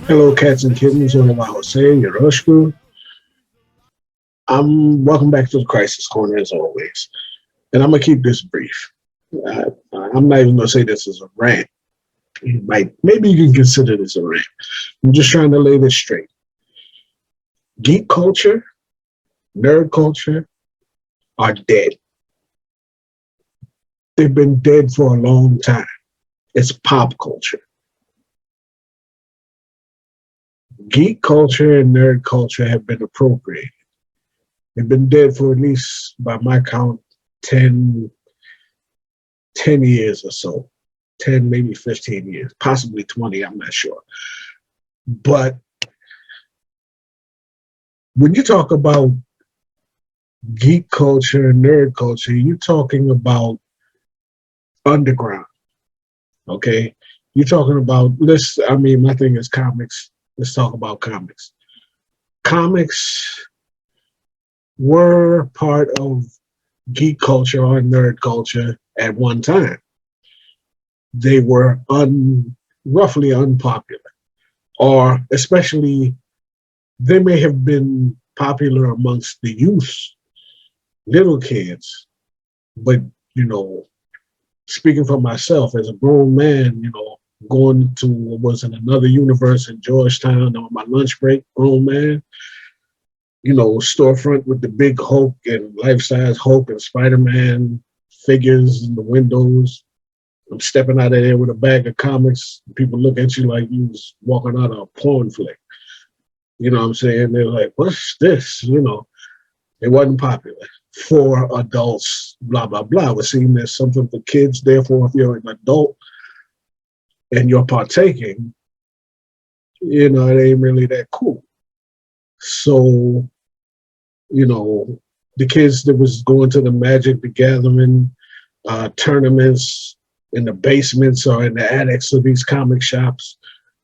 Hello, cats and kittens. One of our Jose, Yeroshku. Welcome back to the Crisis Corner as always, and I'm gonna keep this brief. I'm not even gonna say this is a rant. Maybe you can consider this a rant. I'm just trying to lay this straight. Geek culture, nerd culture are dead. They've been dead for a long time. It's pop culture. Geek culture and nerd culture have been appropriated. They've been dead for at least, by my count, 10, 10 years or so. 10, maybe 15 years, possibly 20, I'm not sure. But when you talk about geek culture and nerd culture, you're talking about underground, okay? You're talking about, my thing is comics. Let's talk about comics. Comics were part of geek culture or nerd culture at one time. They were roughly unpopular, or especially they may have been popular amongst the youth, little kids, but speaking for myself as a grown man, going to what was in another universe in Georgetown on my lunch break, grown man, storefront with the big Hulk and life-size Hulk and Spider-Man figures in the windows. I'm stepping out of there with a bag of comics. People look at you like you was walking out of a porn flick. You know what I'm saying? They're like, what's this? It wasn't popular for adults, blah, blah, blah. We're seeing there's something for kids. Therefore, if you're an adult and you're partaking, it ain't really that cool. So, the kids that was going to the Magic the Gathering tournaments in the basements or in the attics of these comic shops,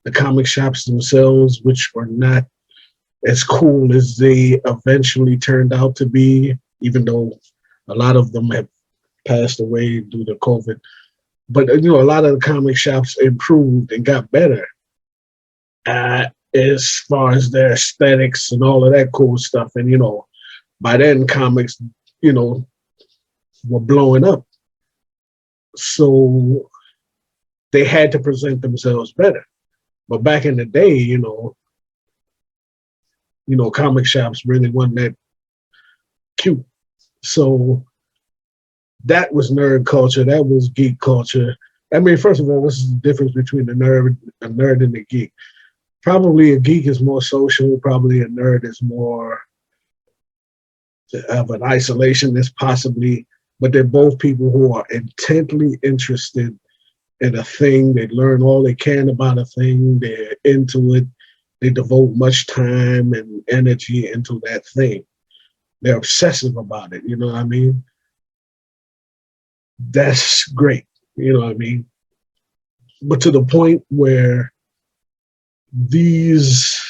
the comic shops themselves, which were not as cool as they eventually turned out to be, even though a lot of them have passed away due to COVID. But a lot of the comic shops improved and got better as far as their aesthetics and all of that cool stuff. And by then comics, were blowing up. So they had to present themselves better. But back in the day, comic shops really wasn't that cute. So that was nerd culture. That was geek culture. I mean, first of all, what's the difference between a nerd and a geek? Probably a geek is more social. Probably a nerd is more of an isolationist, possibly. But they're both people who are intently interested in a thing. They learn all they can about a thing. They're into it. They devote much time and energy into that thing. They're obsessive about it. You know what I mean? That's great. You know what I mean? But to the point where these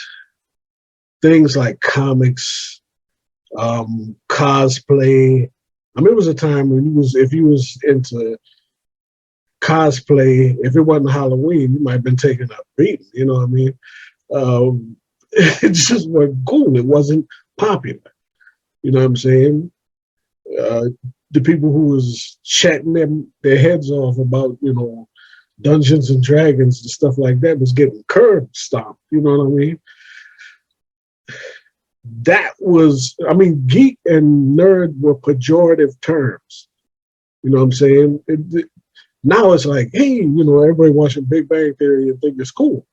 things like comics, cosplay. I mean, it was a time when if you was into cosplay, if it wasn't Halloween, you might have been taking a beating. You know what I mean? It just wasn't cool. It wasn't popular. You know what I'm saying? The people who was chatting their heads off about, Dungeons and Dragons and stuff like that was getting curb stomped. You know what I mean? Geek and nerd were pejorative terms. You know what I'm saying? Now it's like, hey, everybody watching Big Bang Theory and think it's cool.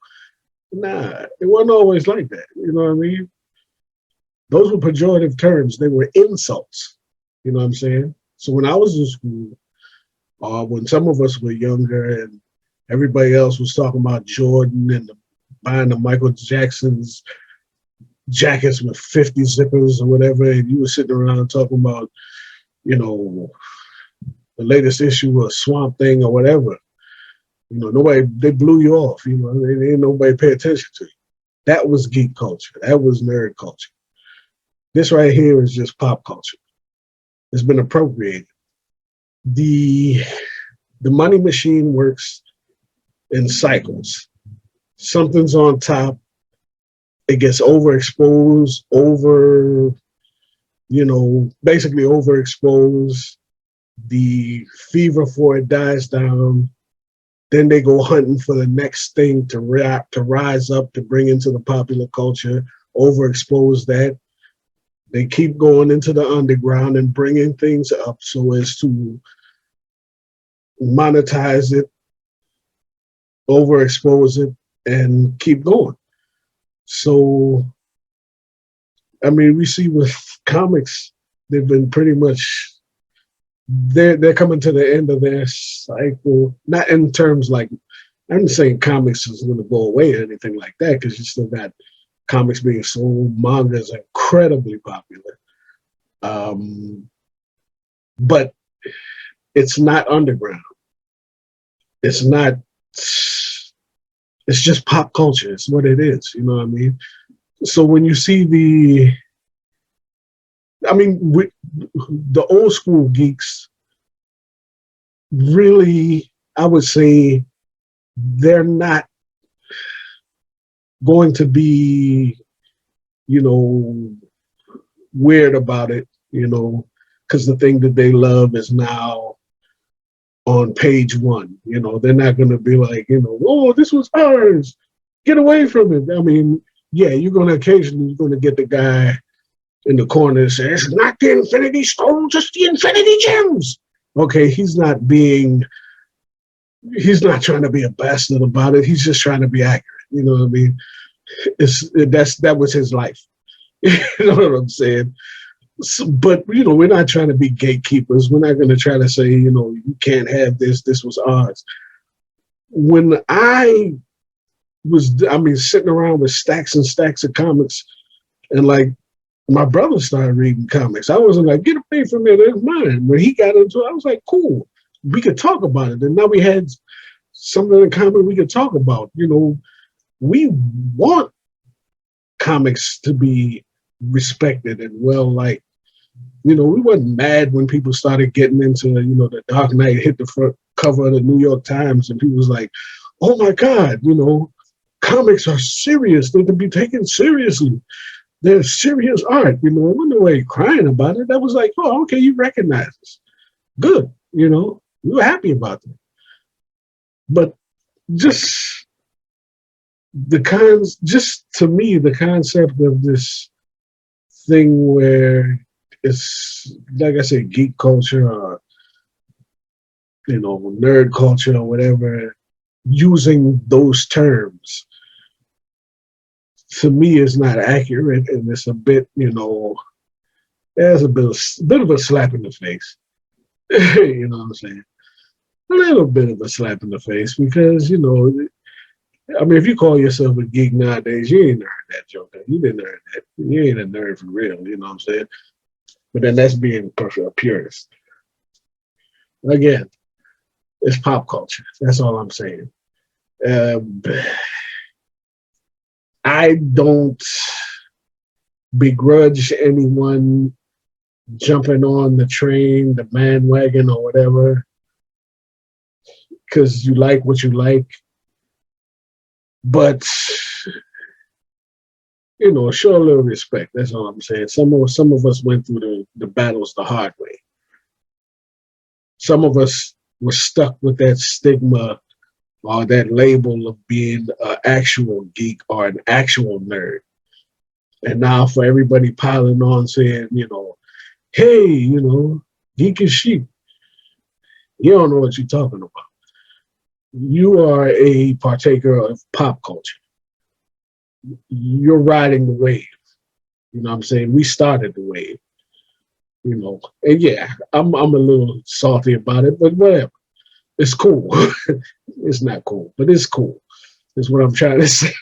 Nah, it wasn't always like that. You know what I mean? Those were pejorative terms. They were insults. You know what I'm saying? So when I was in school, when some of us were younger and everybody else was talking about Jordan and buying the Michael Jackson's jackets with 50 zippers or whatever, and you were sitting around talking about, the latest issue of Swamp Thing or whatever. Nobody, they blew you off. They didn't nobody pay attention to you. That was geek culture. That was nerd culture. This right here is just pop culture. It's been appropriated. The money machine works in cycles. Something's on top, it gets overexposed, basically overexposed. The fever for it dies down. Then they go hunting for the next thing to rise up, to bring into the popular culture, overexpose that. They keep going into the underground and bringing things up so as to monetize it, overexpose it, and keep going. So, I mean, we see with comics, they've been pretty much, they're coming to the end of their cycle. Not in terms like, I'm not saying comics is going to go away or anything like that, because you still got comics being sold. Manga is incredibly popular. But it's not underground. It's not, it's just pop culture. It's what it is. You know what I mean? So when you see the old school geeks, really, I would say they're not going to be, weird about it, because the thing that they love is now on page one. They're not going to be like, oh, this was ours. Get away from it. I mean, yeah, you're going to get the guy in the corner and say, it's not the Infinity Stones, it's the Infinity Gems. Okay, he's not trying to be a bastard about it. He's just trying to be accurate. You know what I mean? That was his life. You know what I'm saying? So, but we're not trying to be gatekeepers. We're not going to try to say, you can't have this. This was ours. When I was, sitting around with stacks and stacks of comics, and like my brother started reading comics, I wasn't like, get away from it, it's mine. When he got into it, I was like, cool, we could talk about it. And now we had something in common we could talk about. We want comics to be respected and well liked. We wasn't mad when people started getting into, the Dark Knight hit the front cover of the New York Times, and people was like, oh my God, comics are serious. They're to be taken seriously. They're serious art. I wasn't no way crying about it. That was like, oh, okay, you recognize us. Good. We were happy about that. But just to me, the concept of this thing where it's, like I said, geek culture or, nerd culture or whatever, using those terms, to me, is not accurate. And it's a bit, there's a bit of a slap in the face. You know what I'm saying? A little bit of a slap in the face, because, if you call yourself a geek nowadays, you ain't earned that, Joker. You didn't earn that. You ain't a nerd for real, you know what I'm saying? But then that's being a purist. Again, it's pop culture. That's all I'm saying. I don't begrudge anyone jumping on the train, the bandwagon, or whatever, because you like what you like. But show a little respect. That's all I'm saying. Some of us went through the battles the hard way. Some of us were stuck with that stigma or that label of being an actual geek or an actual nerd. And now for everybody piling on saying, hey, geek is sheep. You don't know what you're talking about. You are a partaker of pop culture. You're riding the wave. You know what I'm saying? We started the wave. And yeah, I'm a little salty about it, but whatever. It's cool. It's not cool, but it's cool. Is what I'm trying to say.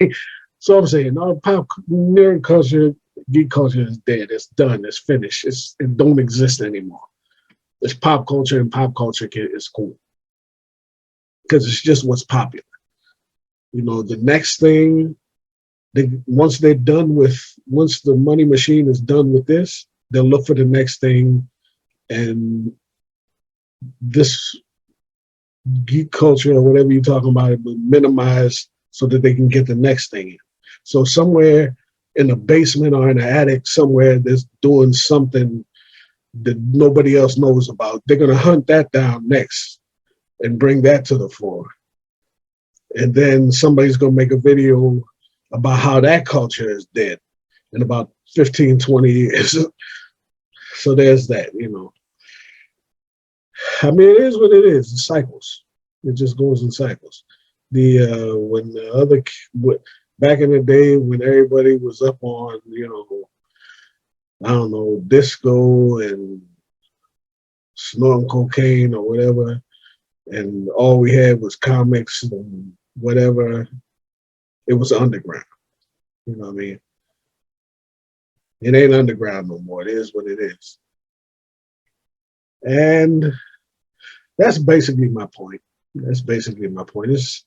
So I'm saying, no, pop nerd culture, geek culture is dead. It's done. It's finished. It don't exist anymore. It's pop culture, and pop culture is cool because it's just what's popular. The next thing, once the money machine is done with this, they'll look for the next thing, and this geek culture or whatever you're talking about, it will minimize so that they can get the next thing in. So somewhere, in a basement or in an attic somewhere that's doing something that nobody else knows about. They're going to hunt that down next and bring that to the fore. And then somebody's going to make a video about how that culture is dead in about 15, 20 years. So there's that, you know. I mean, it is what it is. It's cycles. It just goes in cycles. When the other, back in the day when everybody was up on, you know, I don't know, disco and snorting cocaine or whatever, and all we had was comics and whatever, it was underground. You know what I mean? It ain't underground no more. It is what it is. And that's basically my point. That's basically my point. It's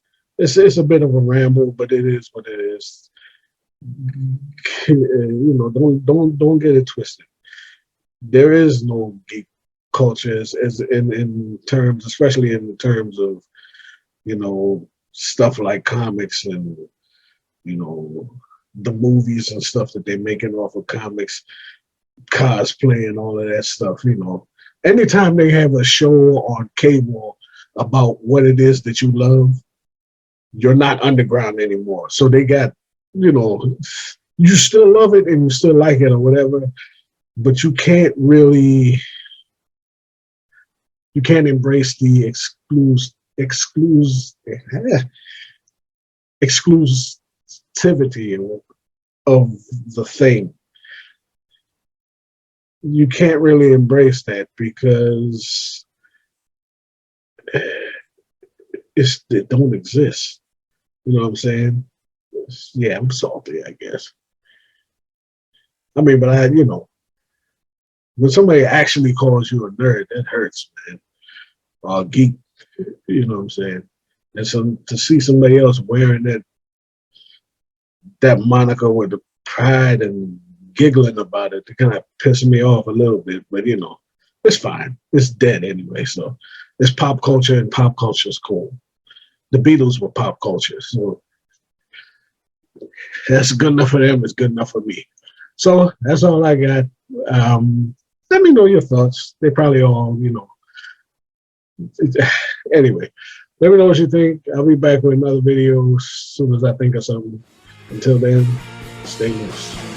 a bit of a ramble, but it is what it is. You know, don't get it twisted. There is no geek culture as in terms, especially in terms of, you know, stuff like comics and, you know, the movies and stuff that they're making off of comics, cosplay and all of that stuff. You know, anytime they have a show on cable about what it is that you love, you're not underground anymore. So they got, you know, you still love it and you still like it or whatever, but you can't really, you can't embrace the exclusivity of the thing. You can't really embrace that because it don't exist. You know what I'm saying? Yeah, I'm salty, I guess. I mean, but you know, when somebody actually calls you a nerd, that hurts, man. Geek, you know what I'm saying? And so to see somebody else wearing that moniker with the pride and giggling about it, to kind of piss me off a little bit. But you know, it's fine. It's dead anyway. So it's pop culture, and pop culture is cool. The Beatles were pop culture, so that's good enough for them. It's good enough for me. So that's all I got. Let me know your thoughts. They probably all, you know. Anyway, let me know what you think. I'll be back with another video as soon as I think of something. Until then, stay loose.